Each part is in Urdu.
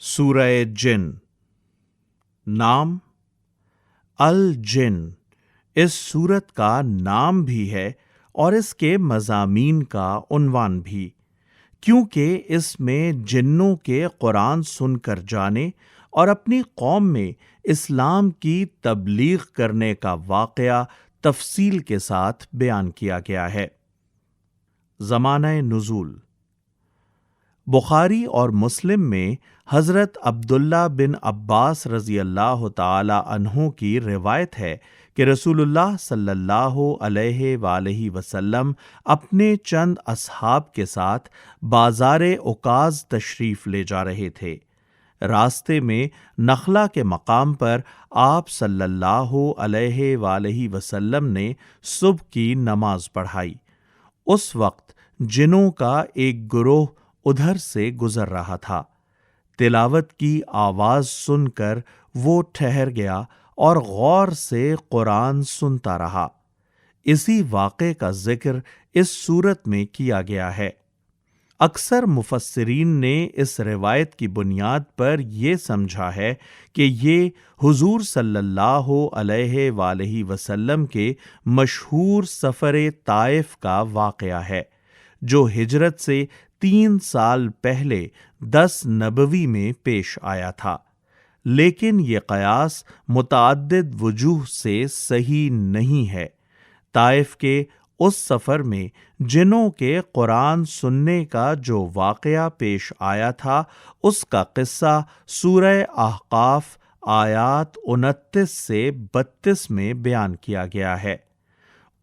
سورہ جن۔ نام الجن اس سورت کا نام بھی ہے اور اس کے مضامین کا عنوان بھی، کیونکہ اس میں جنوں کے قرآن سن کر جانے اور اپنی قوم میں اسلام کی تبلیغ کرنے کا واقعہ تفصیل کے ساتھ بیان کیا گیا ہے۔ زمانہ نزول۔ بخاری اور مسلم میں حضرت عبداللہ بن عباس رضی اللہ تعالی عنہ کی روایت ہے کہ رسول اللہ صلی اللہ علیہ وآلہ وسلم اپنے چند اصحاب کے ساتھ بازار عکاظ تشریف لے جا رہے تھے۔ راستے میں نخلا کے مقام پر آپ صلی اللہ علیہ وآلہ وسلم نے صبح کی نماز پڑھائی۔ اس وقت جنوں کا ایک گروہ ادھر سے گزر رہا تھا۔ تلاوت کی آواز سن کر وہ ٹھہر گیا اور غور سے قرآن سنتا رہا۔ اسی واقعے کا ذکر اس سورت میں کیا گیا ہے۔ اکثر مفسرین نے اس روایت کی بنیاد پر یہ سمجھا ہے کہ یہ حضور صلی اللہ علیہ وآلہ وسلم کے مشہور سفر طائف کا واقعہ ہے، جو ہجرت سے 3 سال پہلے 10 نبوی میں پیش آیا تھا، لیکن یہ قیاس متعدد وجوہ سے صحیح نہیں ہے۔ طائف کے اس سفر میں جنوں کے قرآن سننے کا جو واقعہ پیش آیا تھا، اس کا قصہ سورہ احقاف آیات 29 سے 32 میں بیان کیا گیا ہے۔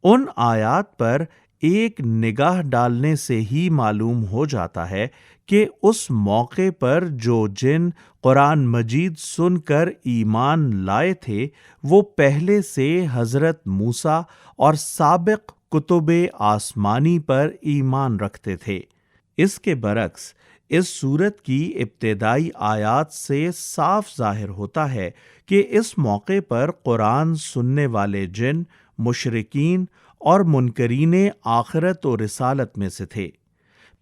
ان آیات پر ایک نگاہ ڈالنے سے ہی معلوم ہو جاتا ہے کہ اس موقع پر جو جن قرآن مجید سن کر ایمان لائے تھے، وہ پہلے سے حضرت موسیٰ اور سابق کتب آسمانی پر ایمان رکھتے تھے۔ اس کے برعکس اس سورت کی ابتدائی آیات سے صاف ظاہر ہوتا ہے کہ اس موقع پر قرآن سننے والے جن مشرکین اور منکرین آخرت و رسالت میں سے تھے۔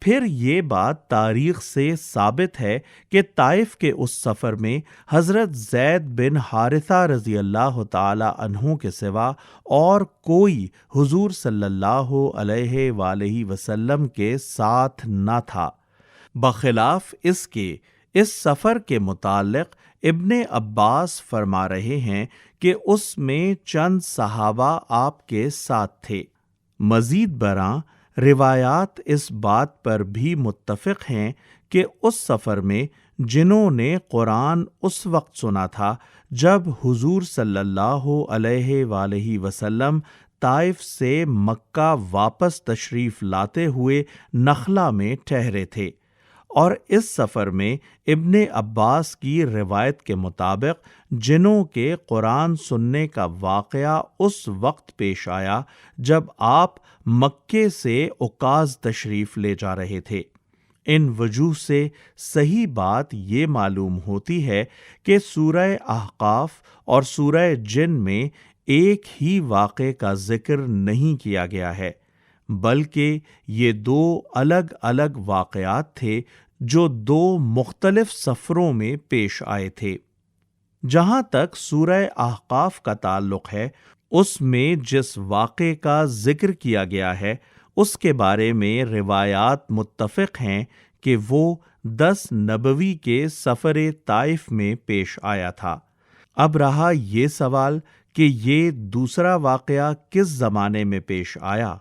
پھر یہ بات تاریخ سے ثابت ہے کہ طائف کے اس سفر میں حضرت زید بن حارثہ رضی اللہ تعالی عنہ کے سوا اور کوئی حضور صلی اللہ علیہ وآلہ وسلم کے ساتھ نہ تھا۔ بخلاف اس کے اس سفر کے متعلق ابن عباس فرما رہے ہیں کہ اس میں چند صحابہ آپ کے ساتھ تھے۔ مزید برآں روایات اس بات پر بھی متفق ہیں کہ اس سفر میں جنوں نے قرآن اس وقت سنا تھا جب حضور صلی اللہ علیہ وآلہ وسلم طائف سے مکہ واپس تشریف لاتے ہوئے نخلا میں ٹھہرے تھے، اور اس سفر میں ابن عباس کی روایت کے مطابق جنوں کے قرآن سننے کا واقعہ اس وقت پیش آیا جب آپ مکے سے عکاظ تشریف لے جا رہے تھے۔ ان وجوہ سے صحیح بات یہ معلوم ہوتی ہے کہ سورہ احقاف اور سورہ جن میں ایک ہی واقعے کا ذکر نہیں کیا گیا ہے، بلکہ یہ 2 الگ الگ واقعات تھے جو 2 مختلف سفروں میں پیش آئے تھے۔ جہاں تک سورہ احقاف کا تعلق ہے، اس میں جس واقعے کا ذکر کیا گیا ہے اس کے بارے میں روایات متفق ہیں کہ وہ 10 نبوی کے سفر طائف میں پیش آیا تھا۔ اب رہا یہ سوال کہ یہ دوسرا واقعہ کس زمانے میں پیش آیا۔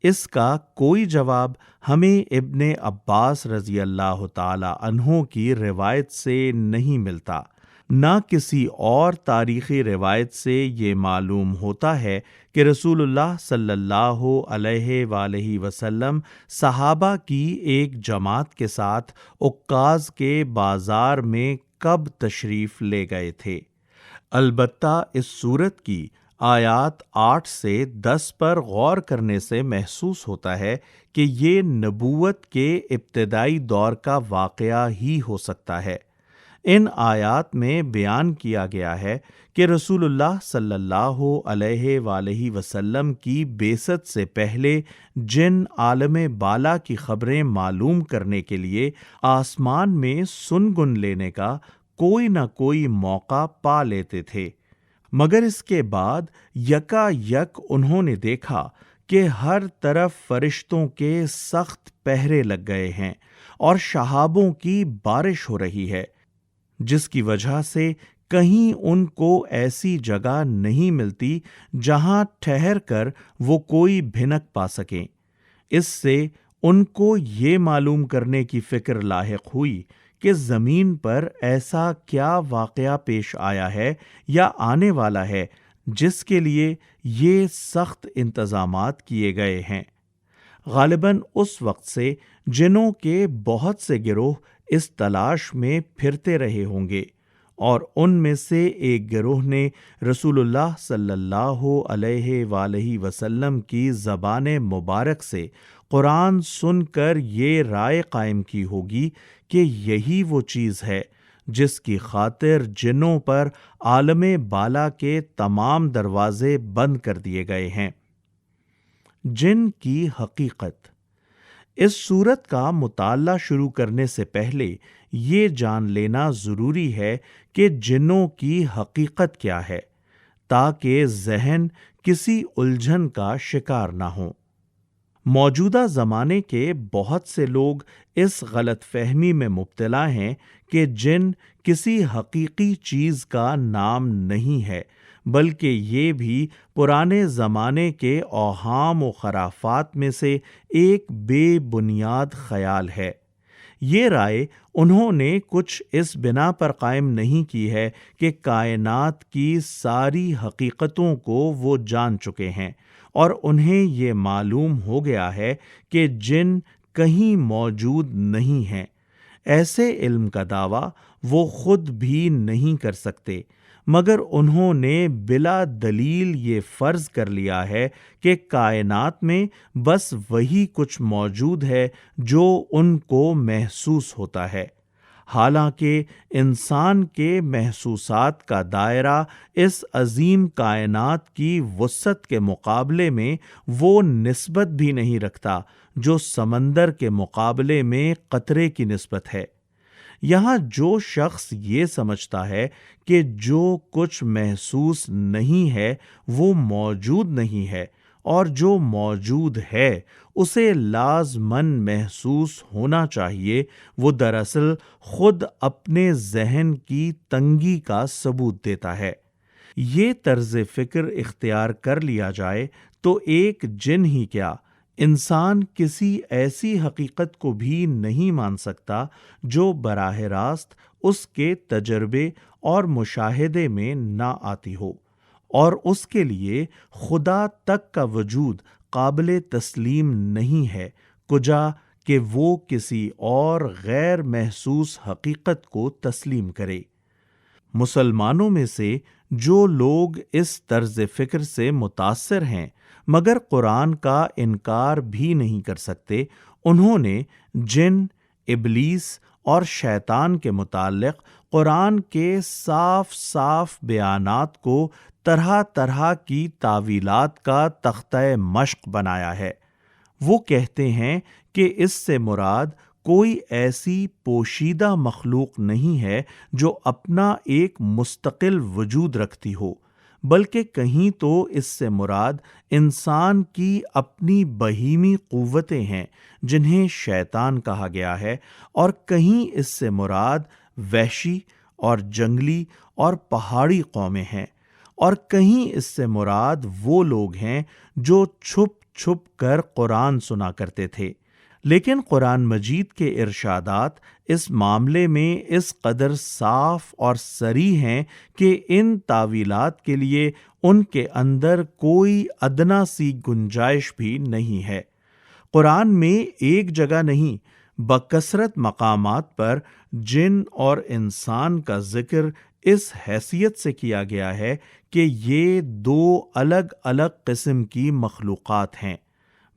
اس کا کوئی جواب ہمیں ابن عباس رضی اللہ تعالی عنہ کی روایت سے نہیں ملتا، نہ کسی اور تاریخی روایت سے یہ معلوم ہوتا ہے کہ رسول اللہ صلی اللہ علیہ وآلہ وسلم صحابہ کی ایک جماعت کے ساتھ عکاظ کے بازار میں کب تشریف لے گئے تھے۔ البتہ اس سورت کی آیات 8 سے 10 پر غور کرنے سے محسوس ہوتا ہے کہ یہ نبوت کے ابتدائی دور کا واقعہ ہی ہو سکتا ہے۔ ان آیات میں بیان کیا گیا ہے کہ رسول اللہ صلی اللہ علیہ وآلہ وسلم کی بعثت سے پہلے جن عالم بالا کی خبریں معلوم کرنے کے لیے آسمان میں سنگن لینے کا کوئی نہ کوئی موقع پا لیتے تھے، مگر اس کے بعد یکا یک انہوں نے دیکھا کہ ہر طرف فرشتوں کے سخت پہرے لگ گئے ہیں اور شہابوں کی بارش ہو رہی ہے، جس کی وجہ سے کہیں ان کو ایسی جگہ نہیں ملتی جہاں ٹھہر کر وہ کوئی بھنک پا سکیں۔ اس سے ان کو یہ معلوم کرنے کی فکر لاحق ہوئی کہ زمین پر ایسا کیا واقعہ پیش آیا ہے یا آنے والا ہے جس کے لیے یہ سخت انتظامات کیے گئے ہیں۔ غالباً اس وقت سے جنوں کے بہت سے گروہ اس تلاش میں پھرتے رہے ہوں گے، اور ان میں سے ایک گروہ نے رسول اللہ صلی اللہ علیہ وآلہ وسلم کی زبان مبارک سے قرآن سن کر یہ رائے قائم کی ہوگی کہ یہی وہ چیز ہے جس کی خاطر جنوں پر عالم بالا کے تمام دروازے بند کر دیے گئے ہیں۔ جن کی حقیقت۔ اس صورت کا مطالعہ شروع کرنے سے پہلے یہ جان لینا ضروری ہے کہ جنوں کی حقیقت کیا ہے، تاکہ ذہن کسی الجھن کا شکار نہ ہو۔ موجودہ زمانے کے بہت سے لوگ اس غلط فہمی میں مبتلا ہیں کہ جن کسی حقیقی چیز کا نام نہیں ہے، بلکہ یہ بھی پرانے زمانے کے اوہام و خرافات میں سے ایک بے بنیاد خیال ہے۔ یہ رائے انہوں نے کچھ اس بنا پر قائم نہیں کی ہے کہ کائنات کی ساری حقیقتوں کو وہ جان چکے ہیں، اور انہیں یہ معلوم ہو گیا ہے کہ جن کہیں موجود نہیں ہیں۔ ایسے علم کا دعویٰ وہ خود بھی نہیں کر سکتے، مگر انہوں نے بلا دلیل یہ فرض کر لیا ہے کہ کائنات میں بس وہی کچھ موجود ہے جو ان کو محسوس ہوتا ہے، حالانکہ انسان کے محسوسات کا دائرہ اس عظیم کائنات کی وسعت کے مقابلے میں وہ نسبت بھی نہیں رکھتا جو سمندر کے مقابلے میں قطرے کی نسبت ہے۔ یہاں جو شخص یہ سمجھتا ہے کہ جو کچھ محسوس نہیں ہے وہ موجود نہیں ہے، اور جو موجود ہے اسے لازماً محسوس ہونا چاہیے، وہ دراصل خود اپنے ذہن کی تنگی کا ثبوت دیتا ہے۔ یہ طرز فکر اختیار کر لیا جائے تو ایک جن ہی کیا، انسان کسی ایسی حقیقت کو بھی نہیں مان سکتا جو براہ راست اس کے تجربے اور مشاہدے میں نہ آتی ہو، اور اس کے لیے خدا تک کا وجود قابل تسلیم نہیں ہے، کجا کہ وہ کسی اور غیر محسوس حقیقت کو تسلیم کرے۔ مسلمانوں میں سے جو لوگ اس طرز فکر سے متاثر ہیں مگر قرآن کا انکار بھی نہیں کر سکتے، انہوں نے جن، ابلیس اور شیطان کے متعلق قرآن کے صاف صاف بیانات کو طرح طرح کی تعویلات کا تختہ مشق بنایا ہے۔ وہ کہتے ہیں کہ اس سے مراد کوئی ایسی پوشیدہ مخلوق نہیں ہے جو اپنا ایک مستقل وجود رکھتی ہو، بلکہ کہیں تو اس سے مراد انسان کی اپنی بہیمی قوتیں ہیں جنہیں شیطان کہا گیا ہے، اور کہیں اس سے مراد وحشی اور جنگلی اور پہاڑی قومیں ہیں، اور کہیں اس سے مراد وہ لوگ ہیں جو چھپ چھپ کر قرآن سنا کرتے تھے۔ لیکن قرآن مجید کے ارشادات اس معاملے میں اس قدر صاف اور صریح ہیں کہ ان تعویلات کے لیے ان کے اندر کوئی ادنا سی گنجائش بھی نہیں ہے۔ قرآن میں ایک جگہ نہیں، بکثرت مقامات پر جن اور انسان کا ذکر اس حیثیت سے کیا گیا ہے کہ یہ دو الگ الگ قسم کی مخلوقات ہیں۔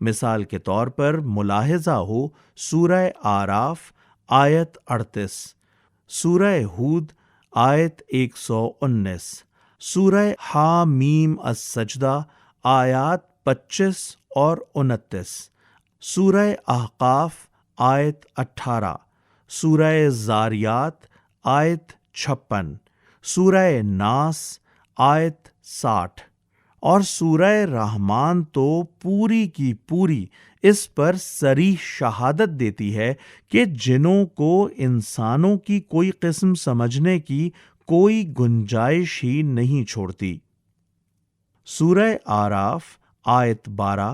مثال کے طور پر ملاحظہ ہو سورہ اعراف آیت 38، سورہ ہود آیت 119، سورہ حامیم السجدہ آیات 25 اور 29، سورہ احقاف آیت 18، سورہ زاریات آیت 56، سورہ ناس آیت 60، اور سورہ رحمان تو پوری کی پوری اس پر صریح شہادت دیتی ہے کہ جنوں کو انسانوں کی کوئی قسم سمجھنے کی کوئی گنجائش ہی نہیں چھوڑتی۔ سورہ آراف آیت 12،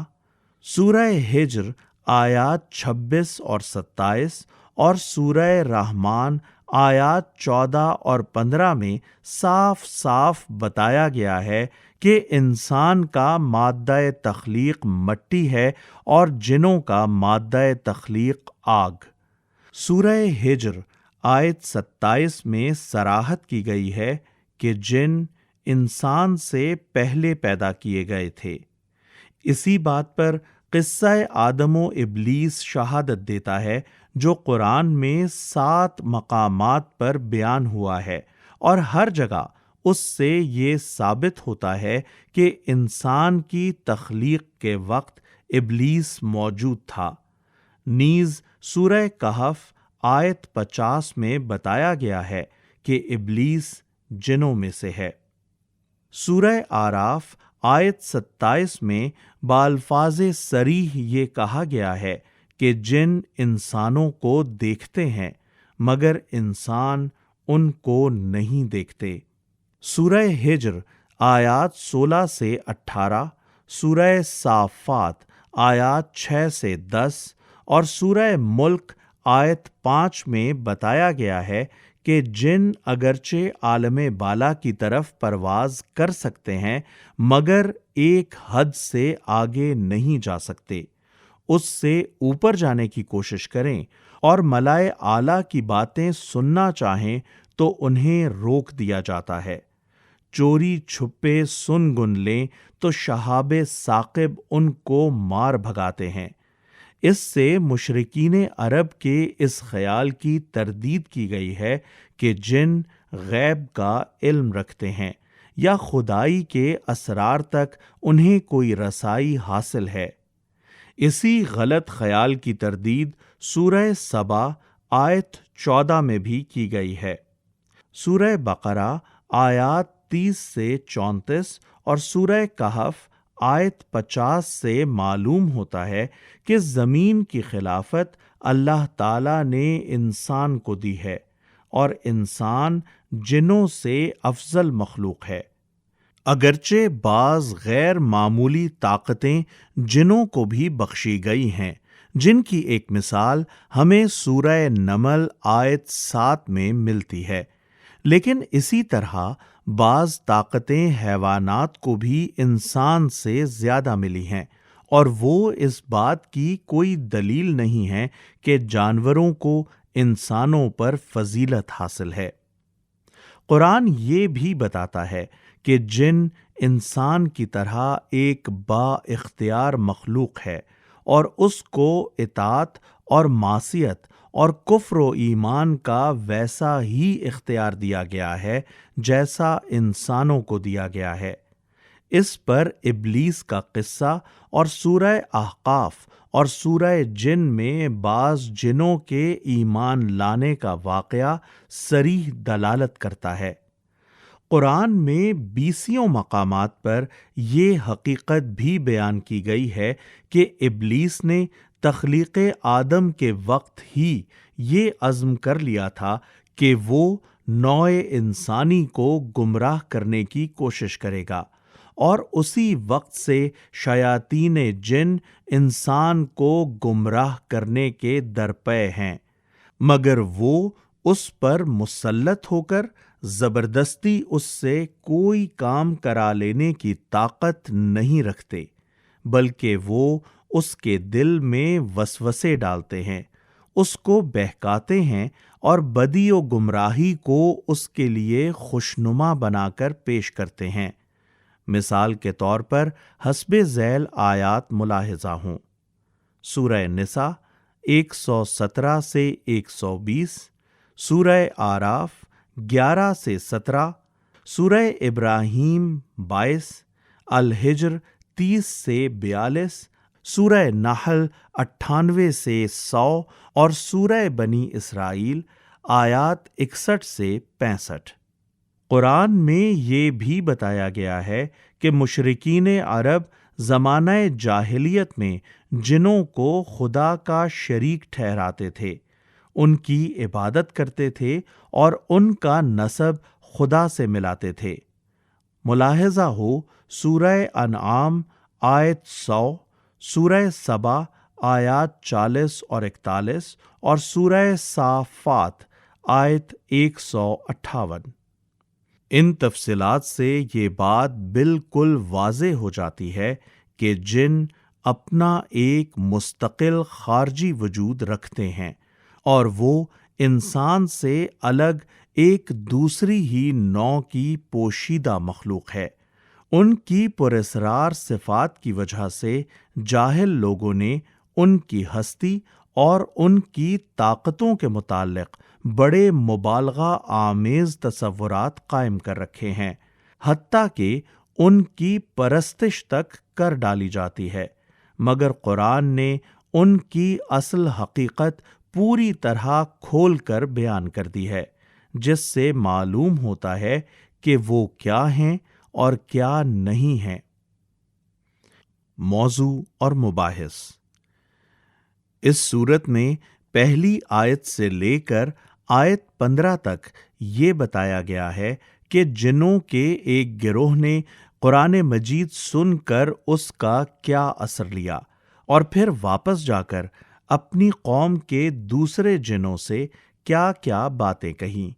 سورہ ہجر آیات 26 اور 27، اور سورہ رحمان آیات 14 اور 15 میں صاف صاف بتایا گیا ہے کہ انسان کا مادہ تخلیق مٹی ہے اور جنوں کا مادہ تخلیق آگ۔ سورہ ہجر آیت 27 میں صراحت کی گئی ہے کہ جن انسان سے پہلے پیدا کیے گئے تھے۔ اسی بات پر قصہ آدم و ابلیس شہادت دیتا ہے، جو قرآن میں 7 مقامات پر بیان ہوا ہے، اور ہر جگہ اس سے یہ ثابت ہوتا ہے کہ انسان کی تخلیق کے وقت ابلیس موجود تھا۔ نیز سورہ کہف آیت 50 میں بتایا گیا ہے کہ ابلیس جنوں میں سے ہے۔ سورہ آراف آیت 27 میں بالفاظ صریح یہ کہا گیا ہے کہ جن انسانوں کو دیکھتے ہیں مگر انسان ان کو نہیں دیکھتے۔ سورہ ہجر آیات 16 سے 18، سورہ صافات آیات 6 سے 10، اور سورہ ملک آیت 5 میں بتایا گیا ہے کہ جن اگرچہ عالم بالا کی طرف پرواز کر سکتے ہیں مگر ایک حد سے آگے نہیں جا سکتے۔ اس سے اوپر جانے کی کوشش کریں اور ملائے اعلیٰ کی باتیں سننا چاہیں تو انہیں روک دیا جاتا ہے۔ چوری چھپے سن گن لیں تو شہاب ثاقب ان کو مار بھگاتے ہیں۔ اس سے مشرکین عرب کے اس خیال کی تردید کی گئی ہے کہ جن غیب کا علم رکھتے ہیں یا خدائی کے اسرار تک انہیں کوئی رسائی حاصل ہے۔ اسی غلط خیال کی تردید سورہ سبا آیت 14 میں بھی کی گئی ہے۔ سورہ بقرہ آیات 30 سے 34 اور سورہ کہف آیت 50 سے معلوم ہوتا ہے کہ زمین کی خلافت اللہ تعالیٰ نے انسان کو دی ہے، اور انسان جنوں سے افضل مخلوق ہے۔ اگرچہ بعض غیر معمولی طاقتیں جنوں کو بھی بخشی گئی ہیں، جن کی ایک مثال ہمیں سورہ نمل آیت 7 میں ملتی ہے، لیکن اسی طرح بعض طاقتیں حیوانات کو بھی انسان سے زیادہ ملی ہیں، اور وہ اس بات کی کوئی دلیل نہیں ہے کہ جانوروں کو انسانوں پر فضیلت حاصل ہے۔ قرآن یہ بھی بتاتا ہے کہ جن انسان کی طرح ایک با اختیار مخلوق ہے، اور اس کو اطاعت اور معصیت اور کفر و ایمان کا ویسا ہی اختیار دیا گیا ہے جیسا انسانوں کو دیا گیا ہے۔ اس پر ابلیس کا قصہ اور سورہ احقاف اور سورہ جن میں بعض جنوں کے ایمان لانے کا واقعہ صریح دلالت کرتا ہے۔ قرآن میں 20 مقامات پر یہ حقیقت بھی بیان کی گئی ہے کہ ابلیس نے تخلیق آدم کے وقت ہی یہ عزم کر لیا تھا کہ وہ نوع انسانی کو گمراہ کرنے کی کوشش کرے گا، اور اسی وقت سے شیاطین جن انسان کو گمراہ کرنے کے درپے ہیں، مگر وہ اس پر مسلط ہو کر زبردستی اس سے کوئی کام کرا لینے کی طاقت نہیں رکھتے، بلکہ وہ اس کے دل میں وسوسے ڈالتے ہیں، اس کو بہکاتے ہیں اور بدی و گمراہی کو اس کے لیے خوشنما بنا کر پیش کرتے ہیں۔ مثال کے طور پر حسب ذیل آیات ملاحظہ ہوں۔ سورہ نساء 117 سے 120، سورہ آراف 11 سے 17، سورہ ابراہیم 22، الحجر 30 سے 42، سورہ نحل 98 سے 100 اور سورہ بنی اسرائیل آیات 61 سے 65۔ قرآن میں یہ بھی بتایا گیا ہے کہ مشرکین عرب زمانہ جاہلیت میں جنوں کو خدا کا شریک ٹھہراتے تھے، ان کی عبادت کرتے تھے اور ان کا نسب خدا سے ملاتے تھے۔ ملاحظہ ہو سورہ انعام آیت 100، سورہ سبا آیات 40 اور 41 اور سورہ صافات آیت 158۔ ان تفصیلات سے یہ بات بالکل واضح ہو جاتی ہے کہ جن اپنا ایک مستقل خارجی وجود رکھتے ہیں اور وہ انسان سے الگ ایک دوسری ہی نوع کی پوشیدہ مخلوق ہے۔ ان کی پراسرار صفات کی وجہ سے جاہل لوگوں نے ان کی ہستی اور ان کی طاقتوں کے متعلق بڑے مبالغہ آمیز تصورات قائم کر رکھے ہیں، حتیٰ کہ ان کی پرستش تک کر ڈالی جاتی ہے، مگر قرآن نے ان کی اصل حقیقت پوری طرح کھول کر بیان کر دی ہے، جس سے معلوم ہوتا ہے کہ وہ کیا ہیں اور کیا نہیں ہیں۔ موضوع اور مباحث۔ اس صورت میں پہلی آیت سے لے کر آیت 15 تک یہ بتایا گیا ہے کہ جنوں کے ایک گروہ نے قرآن مجید سن کر اس کا کیا اثر لیا اور پھر واپس جا کر اپنی قوم کے دوسرے جنوں سے کیا کیا باتیں کہیں۔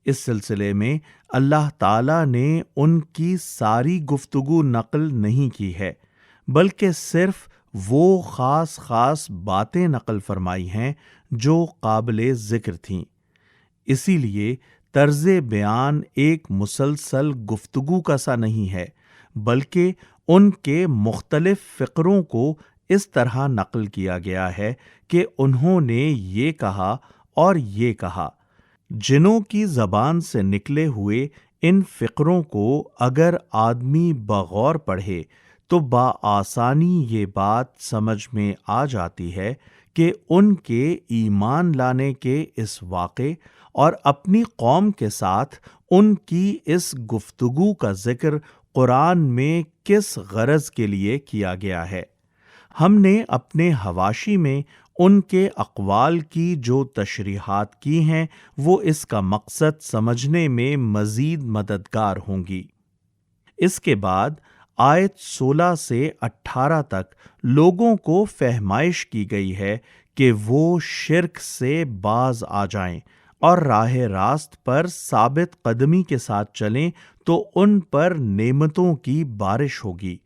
اس سلسلے میں اللہ تعالیٰ نے ان کی ساری گفتگو نقل نہیں کی ہے، بلکہ صرف وہ خاص باتیں نقل فرمائی ہیں جو قابل ذکر تھیں۔ اسی لیے طرز بیان ایک مسلسل گفتگو کا سا نہیں ہے، بلکہ ان کے مختلف فقروں کو اس طرح نقل کیا گیا ہے کہ انہوں نے یہ کہا اور یہ کہا۔ جنوں کی زبان سے نکلے ہوئے ان فقروں کو اگر آدمی بغور پڑھے تو بآسانی یہ بات سمجھ میں آ جاتی ہے کہ ان کے ایمان لانے کے اس واقعے اور اپنی قوم کے ساتھ ان کی اس گفتگو کا ذکر قرآن میں کس غرض کے لیے کیا گیا ہے۔ ہم نے اپنے حواشی میں ان کے اقوال کی جو تشریحات کی ہیں وہ اس کا مقصد سمجھنے میں مزید مددگار ہوں گی۔ اس کے بعد آیت 16 سے 18 تک لوگوں کو فہمائش کی گئی ہے کہ وہ شرک سے باز آ جائیں اور راہ راست پر ثابت قدمی کے ساتھ چلیں تو ان پر نعمتوں کی بارش ہوگی،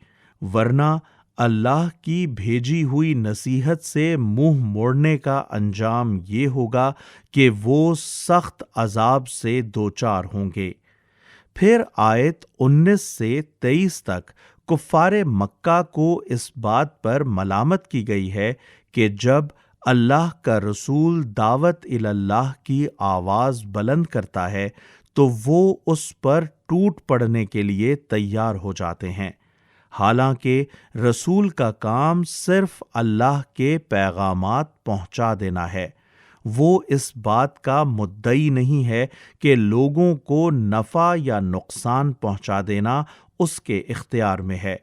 ورنہ اللہ کی بھیجی ہوئی نصیحت سے منہ موڑنے کا انجام یہ ہوگا کہ وہ سخت عذاب سے دوچار ہوں گے۔ پھر آیت 19 سے 23 تک کفار مکہ کو اس بات پر ملامت کی گئی ہے کہ جب اللہ کا رسول دعوت اللہ کی آواز بلند کرتا ہے تو وہ اس پر ٹوٹ پڑنے کے لیے تیار ہو جاتے ہیں، حالانکہ رسول کا کام صرف اللہ کے پیغامات پہنچا دینا ہے۔ وہ اس بات کا مدعی نہیں ہے کہ لوگوں کو نفع یا نقصان پہنچا دینا اس کے اختیار میں ہے۔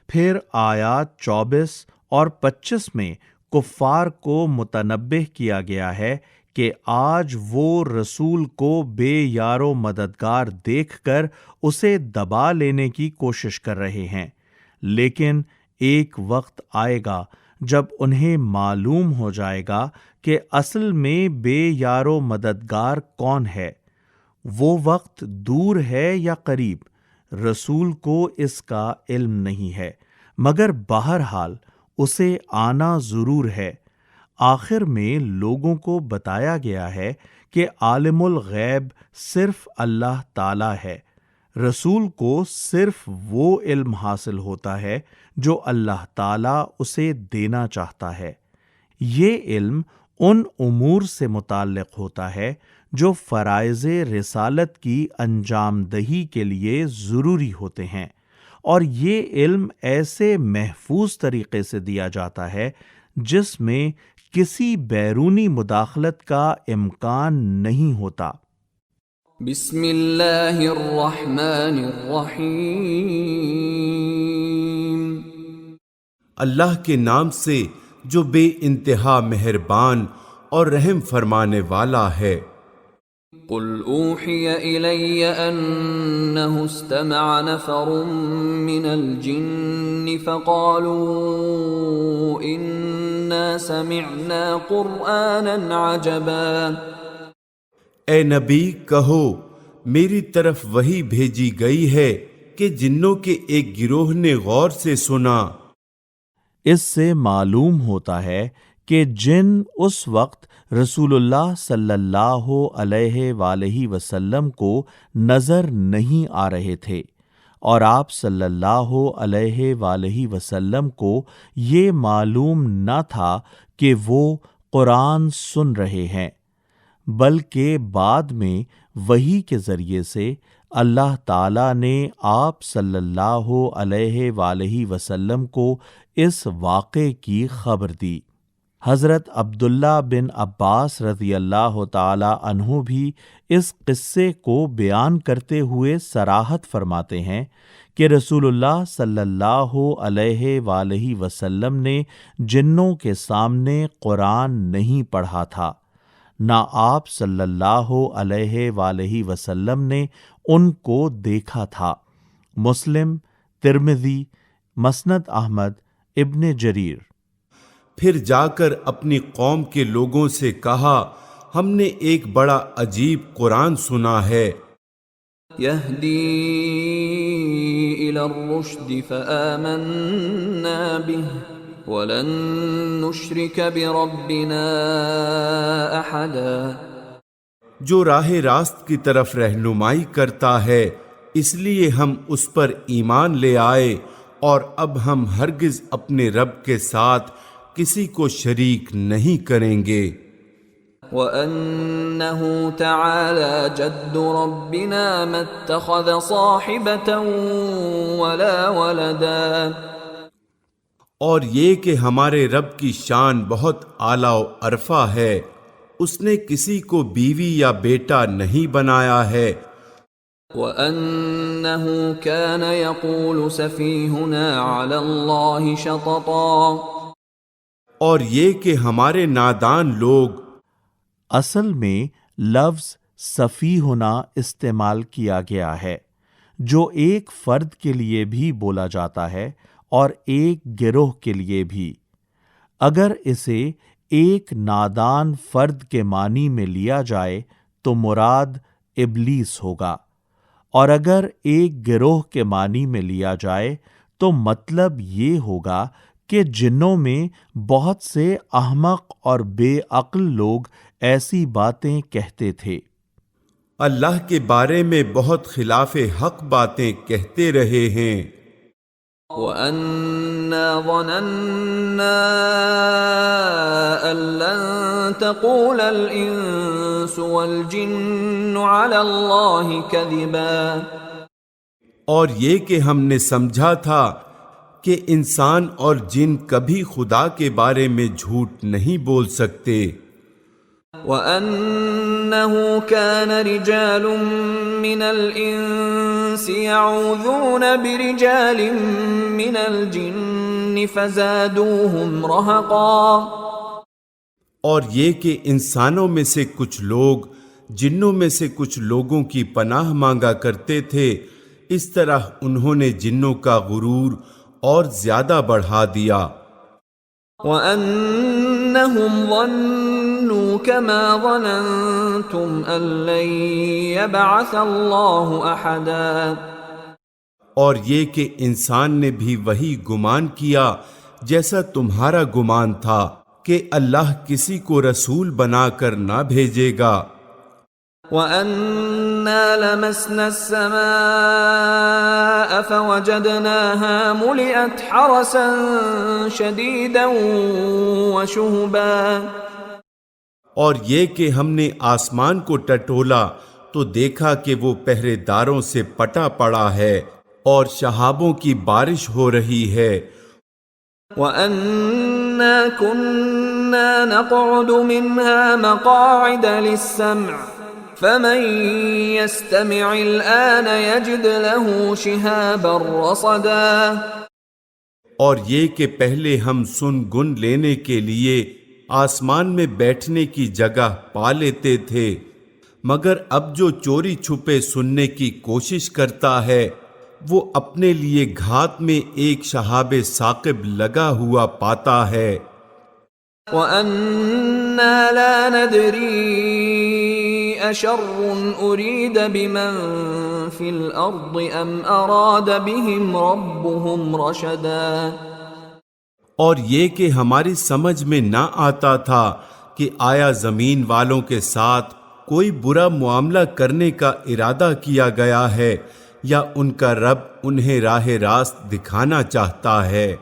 پھر آیات 24 اور 25 میں کفار کو متنبہ کیا گیا ہے کہ آج وہ رسول کو بے یار و مددگار دیکھ کر اسے دبا لینے کی کوشش کر رہے ہیں، لیکن ایک وقت آئے گا جب انہیں معلوم ہو جائے گا کہ اصل میں بے یار و مددگار کون ہے۔ وہ وقت دور ہے یا قریب، رسول کو اس کا علم نہیں ہے، مگر بہرحال اسے آنا ضرور ہے۔ آخر میں لوگوں کو بتایا گیا ہے کہ عالم الغیب صرف اللہ تعالی ہے، رسول کو صرف وہ علم حاصل ہوتا ہے جو اللہ تعالیٰ اسے دینا چاہتا ہے۔ یہ علم ان امور سے متعلق ہوتا ہے جو فرائض رسالت کی انجام دہی کے لیے ضروری ہوتے ہیں، اور یہ علم ایسے محفوظ طریقے سے دیا جاتا ہے جس میں کسی بیرونی مداخلت کا امکان نہیں ہوتا۔ بسم اللہ الرحمن الرحیم۔ اللہ کے نام سے جو بے انتہا مہربان اور رحم فرمانے والا ہے۔ قل اوحی الی انہ استمع نفر من الجن فقالوا انا سمعنا قرآنا عجبا۔ اے نبی کہو، میری طرف وحی بھیجی گئی ہے کہ جنوں کے ایک گروہ نے غور سے سنا۔ اس سے معلوم ہوتا ہے کہ جن اس وقت رسول اللہ صلی اللہ علیہ وآلہ وسلم کو نظر نہیں آ رہے تھے، اور آپ صلی اللہ علیہ وآلہ وسلم کو یہ معلوم نہ تھا کہ وہ قرآن سن رہے ہیں، بلکہ بعد میں وحی کے ذریعے سے اللہ تعالیٰ نے آپ صلی اللہ علیہ وآلہ وسلم کو اس واقعے کی خبر دی۔ حضرت عبداللہ بن عباس رضی اللہ تعالی عنہ بھی اس قصے کو بیان کرتے ہوئے صراحت فرماتے ہیں کہ رسول اللہ صلی اللہ علیہ وآلہ وسلم نے جنوں کے سامنے قرآن نہیں پڑھا تھا، نہ آپ صلی اللہ علیہ وآلہ وسلم نے ان کو دیکھا تھا۔ مسلم، ترمذی، مسند احمد، ابن جریر۔ پھر جا کر اپنی قوم کے لوگوں سے کہا، ہم نے ایک بڑا عجیب قرآن سنا ہے، یہدی الی الرشد فآمنا بہ ولن نشرک بربنا احدا۔ جو راہ راست کی طرف رہنمائی کرتا ہے، اس لیے ہم اس پر ایمان لے آئے، اور اب ہم ہرگز اپنے رب کے ساتھ کسی کو شریک نہیں کریں گے۔ وَأَنَّهُ تَعَالَى جَدُّ رَبِّنَا مَا اتَّخَذَ صَاحِبَةً وَلَا وَلَدًا۔ اور یہ کہ ہمارے رب کی شان بہت اعلیٰ و عرفہ ہے، اس نے کسی کو بیوی یا بیٹا نہیں بنایا ہے۔ وَأَنَّهُ كَانَ يَقُولُ سَفِيهُنَا عَلَى اللَّهِ شَطَطًا۔ اور یہ کہ ہمارے نادان لوگ، اصل میں لفظ سفیہنا استعمال کیا گیا ہے، جو ایک فرد کے لیے بھی بولا جاتا ہے اور ایک گروہ کے لیے بھی۔ اگر اسے ایک نادان فرد کے معنی میں لیا جائے تو مراد ابلیس ہوگا، اور اگر ایک گروہ کے معنی میں لیا جائے تو مطلب یہ ہوگا کہ جنوں میں بہت سے احمق اور بے عقل لوگ ایسی باتیں کہتے تھے۔ اللہ کے بارے میں بہت خلاف حق باتیں کہتے رہے ہیں۔ وَأَنَّا ظَنَنَّا أَن لَّن تَقُولَ الْإِنسُ وَالْجِنُّ عَلَى اللَّهِ كَذِبًا۔ اور یہ کہ ہم نے سمجھا تھا کہ انسان اور جن کبھی خدا کے بارے میں جھوٹ نہیں بول سکتے۔ وَأَنَّهُ كَانَ رِجَالٌ مِّنَ الْإِنسِ يَعُوذُونَ بِرِجَالٍ مِّنَ الْجِنِّ فَزَادُوهُمْ رَهَقًا۔ اور یہ کہ انسانوں میں سے کچھ لوگ جنوں میں سے کچھ لوگوں کی پناہ مانگا کرتے تھے، اس طرح انہوں نے جنوں کا غرور اور زیادہ بڑھا دیا۔ وَأَنَّهُمْ ظَنُّوا كَمَا ظَنَنْتُمْ أَن لَّن يَبْعَثَ اللَّهُ أَحَدًا۔ اور یہ کہ انسان نے بھی وہی گمان کیا جیسا تمہارا گمان تھا کہ اللہ کسی کو رسول بنا کر نہ بھیجے گا۔ وَأَنَّا لَمَسْنَا السَّمَاءَ فَوَجَدْنَاهَا مُلِئَتْ حَرَسًا شَدِيدًا وَشُهُبًا۔ اور یہ کہ ہم نے آسمان کو ٹٹولا تو دیکھا کہ وہ پہرے داروں سے پٹا پڑا ہے اور شہابوں کی بارش ہو رہی ہے۔ وَأَنَّا كُنَّا نَقْعُدُ مِنْهَا مَقَاعِدَ لِلسَّمْعِ فَمَنْ يَسْتَمِعِ الْآنَ يَجِدْ لَهُ شِهَابًا رَصَدًا۔ اور یہ کہ پہلے ہم سن گن لینے کے لیے آسمان میں بیٹھنے کی جگہ پا لیتے تھے، مگر اب جو چوری چھپے سننے کی کوشش کرتا ہے وہ اپنے لیے گھات میں ایک شہاب ثاقب لگا ہوا پاتا ہے۔ وَأَنَّا لَا نَدْرِي أَشَرٌّ أُرِيدَ بِمَن فِي الْأَرْضِ أَمْ أَرَادَ بِهِمْ رَبُّهُمْ رَشَدًا۔ اور یہ کہ ہماری سمجھ میں نہ آتا تھا کہ آیا زمین والوں کے ساتھ کوئی برا معاملہ کرنے کا ارادہ کیا گیا ہے یا ان کا رب انہیں راہ راست دکھانا چاہتا ہے۔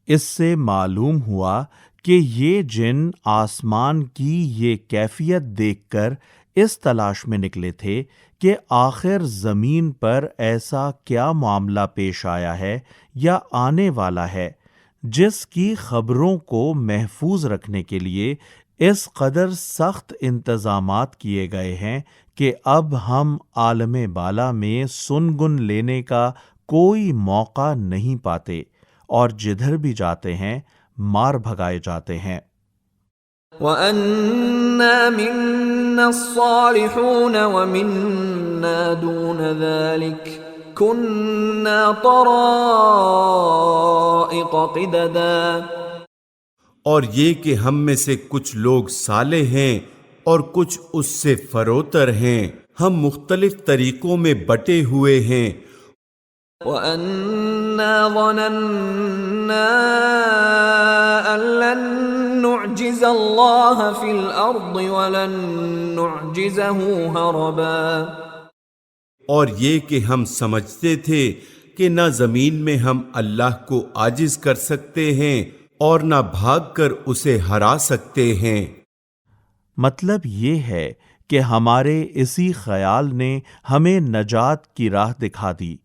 اس سے معلوم ہوا کہ یہ جن آسمان کی یہ کیفیت دیکھ کر اس تلاش میں نکلے تھے کہ آخر زمین پر ایسا کیا معاملہ پیش آیا ہے یا آنے والا ہے جس کی خبروں کو محفوظ رکھنے کے لیے اس قدر سخت انتظامات کیے گئے ہیں کہ اب ہم عالم بالا میں سن گن لینے کا کوئی موقع نہیں پاتے اور جدھر بھی جاتے ہیں مار بھگائے جاتے ہیں۔ وَأَنَّا مِنَّا الصَّالِحُونَ وَمِنَّا دُونَ ذَلِكَ كُنَّا طَرَائِقَ قِدَدًا۔ اور یہ کہ ہم میں سے کچھ لوگ صالح ہیں اور کچھ اس سے فروتر ہیں، ہم مختلف طریقوں میں بٹے ہوئے ہیں۔ وَأَنَّا ظَنَنَّا أَن لَّن نُّعْجِزَ اللَّهَ فِي الْأَرْضِ وَلَن نُّعْجِزَهُ هَرَبًا۔ اور یہ کہ ہم سمجھتے تھے کہ نہ زمین میں ہم اللہ کو عاجز کر سکتے ہیں اور نہ بھاگ کر اسے ہرا سکتے ہیں۔ مطلب یہ ہے کہ ہمارے اسی خیال نے ہمیں نجات کی راہ دکھا دی۔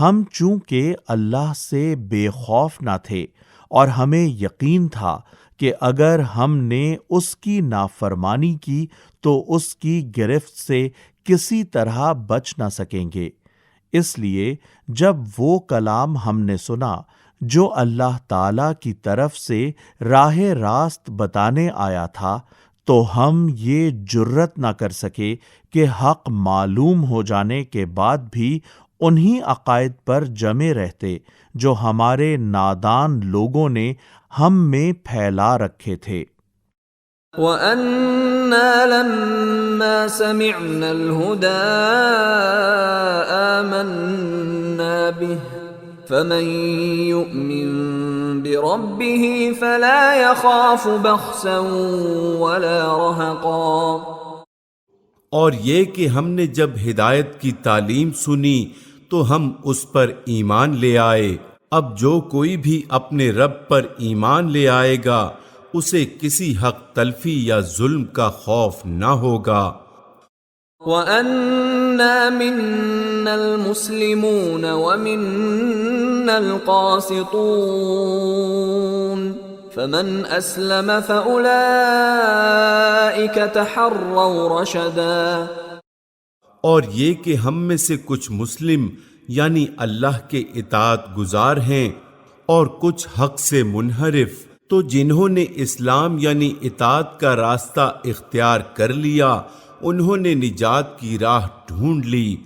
ہم چونکہ اللہ سے بے خوف نہ تھے اور ہمیں یقین تھا کہ اگر ہم نے اس کی نافرمانی کی تو اس کی گرفت سے کسی طرح بچ نہ سکیں گے، اس لیے جب وہ کلام ہم نے سنا جو اللہ تعالی کی طرف سے راہ راست بتانے آیا تھا تو ہم یہ جرت نہ کر سکے کہ حق معلوم ہو جانے کے بعد بھی انہی عقائد پر جمے رہتے جو ہمارے نادان لوگوں نے ہم میں پھیلا رکھے تھے۔ وَأَنَّا لَمَّا سَمِعْنَا الْهُدَىٰ آمَنَّا بِهِ فَمَن يُؤْمِن بِرَبِّهِ فَلَا يَخَافُ بَخْسًا وَلَا رَهَقًا۔ اور یہ کہ ہم نے جب ہدایت کی تعلیم سنی تو ہم اس پر ایمان لے آئے، اب جو کوئی بھی اپنے رب پر ایمان لے آئے گا اسے کسی حق تلفی یا ظلم کا خوف نہ ہوگا۔ وَأَنَّا مِنَّا الْمُسْلِمُونَ وَمِنَّا الْقَاسِطُونَ فَمَنْ أَسْلَمَ فَأُولَئِكَ تَحَرَّوْا رَشَدًا۔ اور یہ کہ ہم میں سے کچھ مسلم یعنی اللہ کے اطاعت گزار ہیں اور کچھ حق سے منحرف، تو جنہوں نے اسلام یعنی اطاعت کا راستہ اختیار کر لیا انہوں نے نجات کی راہ ڈھونڈ لی۔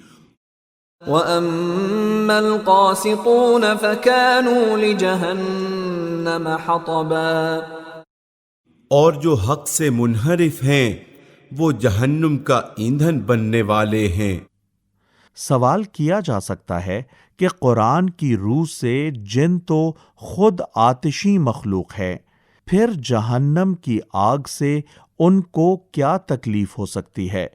وَأَمَّا الْقَاسِطُونَ فَكَانُوا لِجَهَنَّمَ حَطَبًا۔ اور جو حق سے منحرف ہیں وہ جہنم کا ایندھن بننے والے ہیں۔ سوال کیا جا سکتا ہے کہ قرآن کی روح سے جن تو خود آتشی مخلوق ہے، پھر جہنم کی آگ سے ان کو کیا تکلیف ہو سکتی ہے؟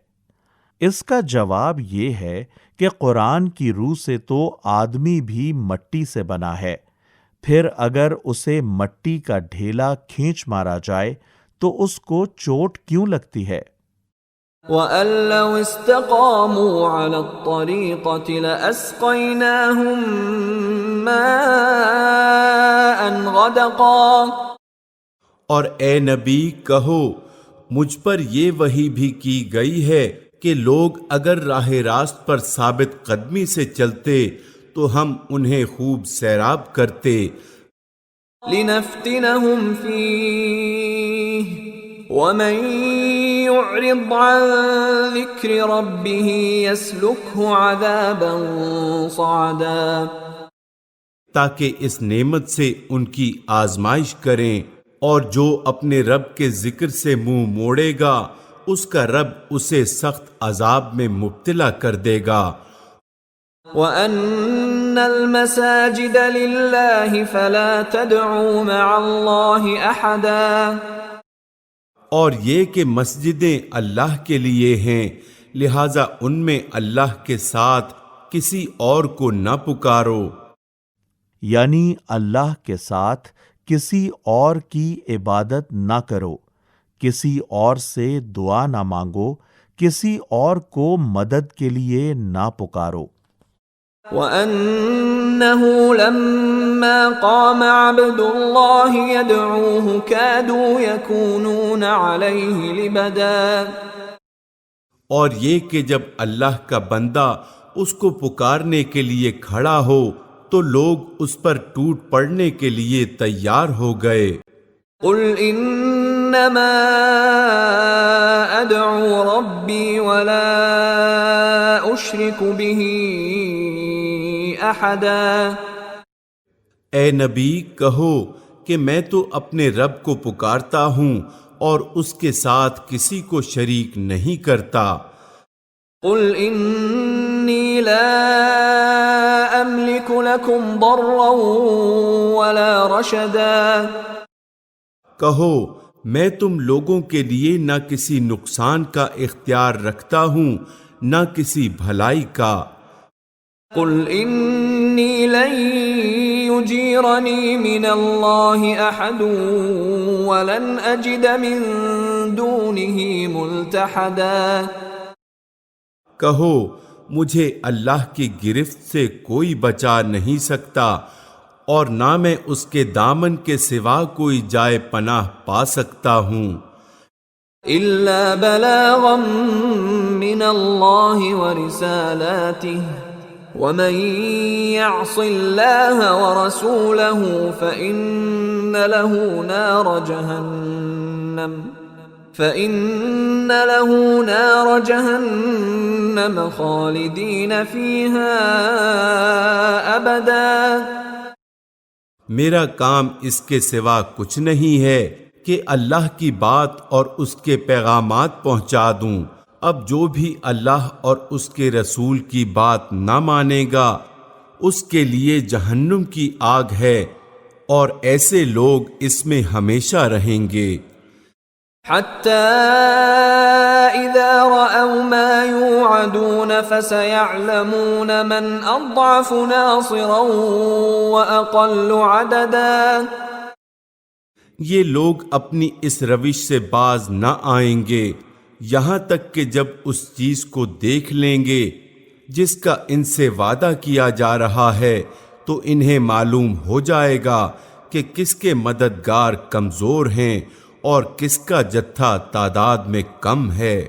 اس کا جواب یہ ہے کہ قرآن کی روح سے تو آدمی بھی مٹی سے بنا ہے، پھر اگر اسے مٹی کا ڈھیلا کھینچ مارا جائے تو اس کو چوٹ کیوں لگتی ہے؟ وَأَن لَّوْ اسْتَقَامُوا عَلَى الطَّرِيقَةِ لَأَسْقَيْنَاهُم مَّاءً غَدَقًا۔ اور اے نبی کہو مجھ پر یہ وحی بھی کی گئی ہے کہ لوگ اگر راہ راست پر ثابت قدمی سے چلتے تو ہم انہیں خوب سیراب کرتے۔ لِنَفْتِنَهُمْ فِيهِ وَمَن يُعْرِضْ عَن ذِكْرِ رَبِّهِ يَسْلُكْهُ عَذَابًا صَعَدًا، تاکہ اس نعمت سے ان کی آزمائش کریں، اور جو اپنے رب کے ذکر سے منہ موڑے گا اس کا رب اسے سخت عذاب میں مبتلا کر دے گا۔ وَأَنَّ الْمَسَاجِدَ لِلَّهِ فَلَا تَدْعُوا مَعَ اللَّهِ أَحَدًا، اور یہ کہ مسجدیں اللہ کے لیے ہیں، لہذا ان میں اللہ کے ساتھ کسی اور کو نہ پکارو۔ یعنی اللہ کے ساتھ کسی اور کی عبادت نہ کرو، کسی اور سے دعا نہ مانگو، کسی اور کو مدد کے لیے نہ پکارو۔ وَأَنَّهُ لَمَّا قَامَ عَبْدُ اللَّهِ يَدْعُوهُ كَادُوا يَكُونُونَ عَلَيْهِ لِبَدًا، اور یہ کہ جب اللہ کا بندہ اس کو پکارنے کے لیے کھڑا ہو تو لوگ اس پر ٹوٹ پڑنے کے لیے تیار ہو گئے۔ قُلْ إِنَّمَا أَدْعُو رَبِّي وَلَا أُشْرِكُ بِهِ أَحَدًا، اے نبی کہو کہ میں تو اپنے رب کو پکارتا ہوں اور اس کے ساتھ کسی کو شریک نہیں کرتا۔ قُلْ إِنِّي لَا أَمْلِكُ لَكُمْ ضَرًّا وَلَا رَشَدًا، کہو میں تم لوگوں کے لیے نہ کسی نقصان کا اختیار رکھتا ہوں نہ کسی بھلائی کا۔ قُلْ إِنِّي لَن يُجِيرَنِي مِنَ اللَّهِ أَحَدٌ وَلَنْ أَجِدَ مِن دُونِهِ مُلْتَحَدًا، کہو مجھے اللہ کی گرفت سے کوئی بچا نہیں سکتا اور نہ میں اس کے دامن کے سوا کوئی جائے پناہ پا سکتا ہوں۔ إِلَّا بَلَاغًا مِّنَ اللَّهِ وَرِسَالَاتِهِ وَمَن يَعْصِ اللَّهَ وَرَسُولَهُ فَإِنَّ لَهُ نَارَ جَهَنَّمَ خَالِدِينَ فِيهَا أَبَدًا، میرا کام اس کے سوا کچھ نہیں ہے کہ اللہ کی بات اور اس کے پیغامات پہنچا دوں۔ اب جو بھی اللہ اور اس کے رسول کی بات نہ مانے گا اس کے لیے جہنم کی آگ ہے، اور ایسے لوگ اس میں ہمیشہ رہیں گے۔ حَتَّى إِذَا رَأَوْا مَا يُوعَدُونَ فَسَيَعْلَمُونَ مَنْ أَضْعَفُ نَاصِرًا وَأَقَلُّ عَدَدًا، یہ لوگ اپنی اس روش سے باز نہ آئیں گے یہاں تک کہ جب اس چیز کو دیکھ لیں گے جس کا ان سے وعدہ کیا جا رہا ہے تو انہیں معلوم ہو جائے گا کہ کس کے مددگار کمزور ہیں اور کس کا جتھا تعداد میں کم ہے۔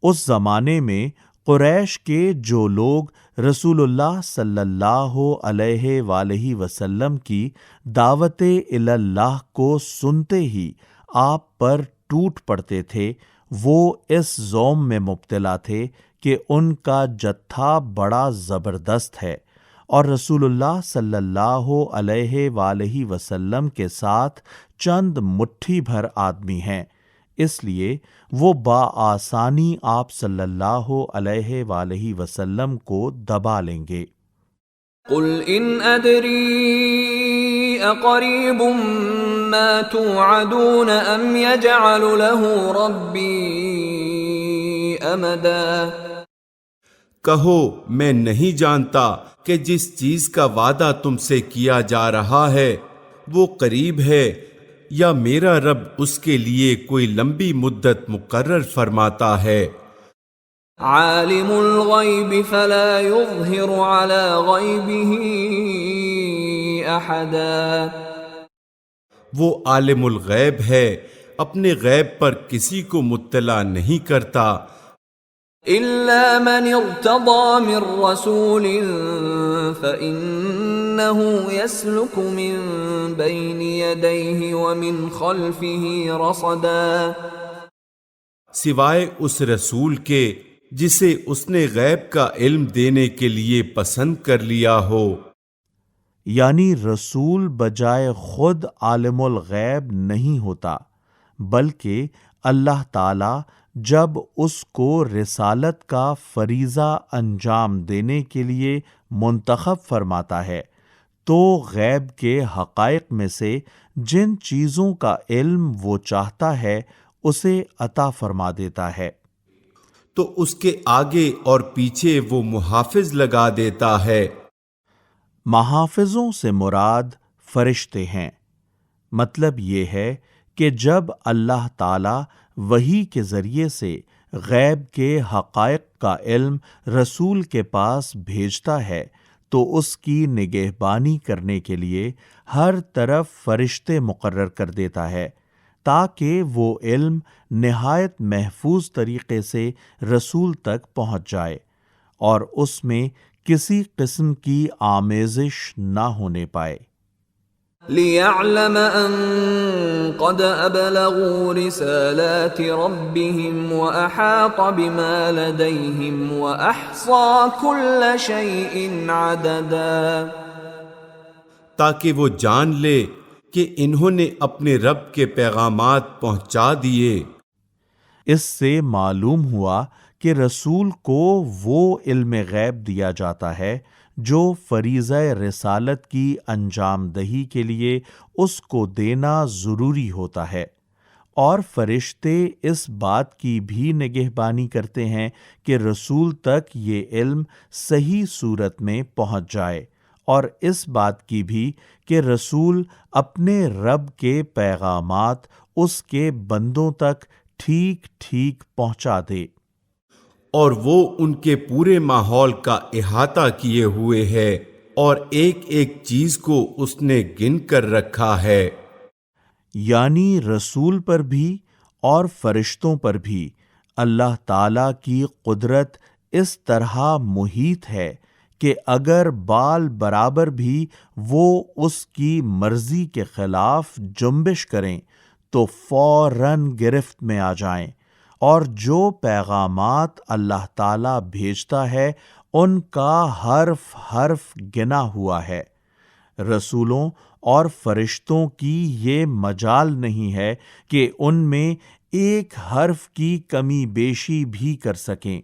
اس زمانے میں قریش کے جو لوگ رسول اللہ صلی اللہ علیہ وآلہ وسلم کی دعوت اللہ کو سنتے ہی آپ پر ٹوٹ پڑتے تھے، وہ اس زوم میں مبتلا تھے کہ ان کا جتھا بڑا زبردست ہے اور رسول اللہ صلی اللہ علیہ وآلہ وسلم کے ساتھ چند مٹھی بھر آدمی ہیں، اس لیے وہ بآسانی آپ صلی اللہ علیہ وآلہ وسلم کو دبا لیں گے۔ قُلْ إِنْ أَدْرِي أَقَرِيبٌ مَّا تُوعَدُونَ أَمْ يَجْعَلُ لَهُ رَبِّي أَمَدًا، کہو میں نہیں جانتا کہ جس چیز کا وعدہ تم سے کیا جا رہا ہے وہ قریب ہے یا میرا رب اس کے لیے کوئی لمبی مدت مقرر فرماتا ہے؟ عالم الغیب فلا یظہر علی غیبہ احدا، وہ عالم الغیب ہے، اپنے غیب پر کسی کو مطلع نہیں کرتا الا من ارتضى من رسول فإنه يسلك من بين يديه ومن خلفه رصدا، سوائے اس رسول کے جسے اس نے غیب کا علم دینے کے لیے پسند کر لیا ہو۔ یعنی رسول بجائے خود عالم الغیب نہیں ہوتا، بلکہ اللہ تعالی جب اس کو رسالت کا فریضہ انجام دینے کے لیے منتخب فرماتا ہے تو غیب کے حقائق میں سے جن چیزوں کا علم وہ چاہتا ہے اسے عطا فرما دیتا ہے، تو اس کے آگے اور پیچھے وہ محافظ لگا دیتا ہے۔ محافظوں سے مراد فرشتے ہیں۔ مطلب یہ ہے کہ جب اللہ تعالی وحی کے ذریعے سے غیب کے حقائق کا علم رسول کے پاس بھیجتا ہے تو اس کی نگہبانی کرنے کے لیے ہر طرف فرشتے مقرر کر دیتا ہے تاکہ وہ علم نہایت محفوظ طریقے سے رسول تک پہنچ جائے اور اس میں کسی قسم کی آمیزش نہ ہونے پائے۔ لِيَعْلَمَ أَن قَدْ أَبْلَغُوا رِسَالَاتِ رَبِّهِمْ وَأَحَاطَ بِمَا لَدَيْهِمْ وَأَحْصَى كُلَّ شَيْءٍ عَدَدًا، تاکہ وہ جان لے کہ انہوں نے اپنے رب کے پیغامات پہنچا دیے۔ اس سے معلوم ہوا کہ رسول کو وہ علم غیب دیا جاتا ہے جو فریضہ رسالت کی انجام دہی کے لیے اس کو دینا ضروری ہوتا ہے، اور فرشتے اس بات کی بھی نگہبانی کرتے ہیں کہ رسول تک یہ علم صحیح صورت میں پہنچ جائے، اور اس بات کی بھی کہ رسول اپنے رب کے پیغامات اس کے بندوں تک ٹھیک ٹھیک پہنچا دے۔ اور وہ ان کے پورے ماحول کا احاطہ کیے ہوئے ہے اور ایک ایک چیز کو اس نے گن کر رکھا ہے۔ یعنی رسول پر بھی اور فرشتوں پر بھی اللہ تعالی کی قدرت اس طرح محیط ہے کہ اگر بال برابر بھی وہ اس کی مرضی کے خلاف جنبش کریں تو فوراً گرفت میں آ جائیں، اور جو پیغامات اللہ تعالیٰ بھیجتا ہے ان کا حرف حرف گنا ہوا ہے۔ رسولوں اور فرشتوں کی یہ مجال نہیں ہے کہ ان میں ایک حرف کی کمی بیشی بھی کر سکیں۔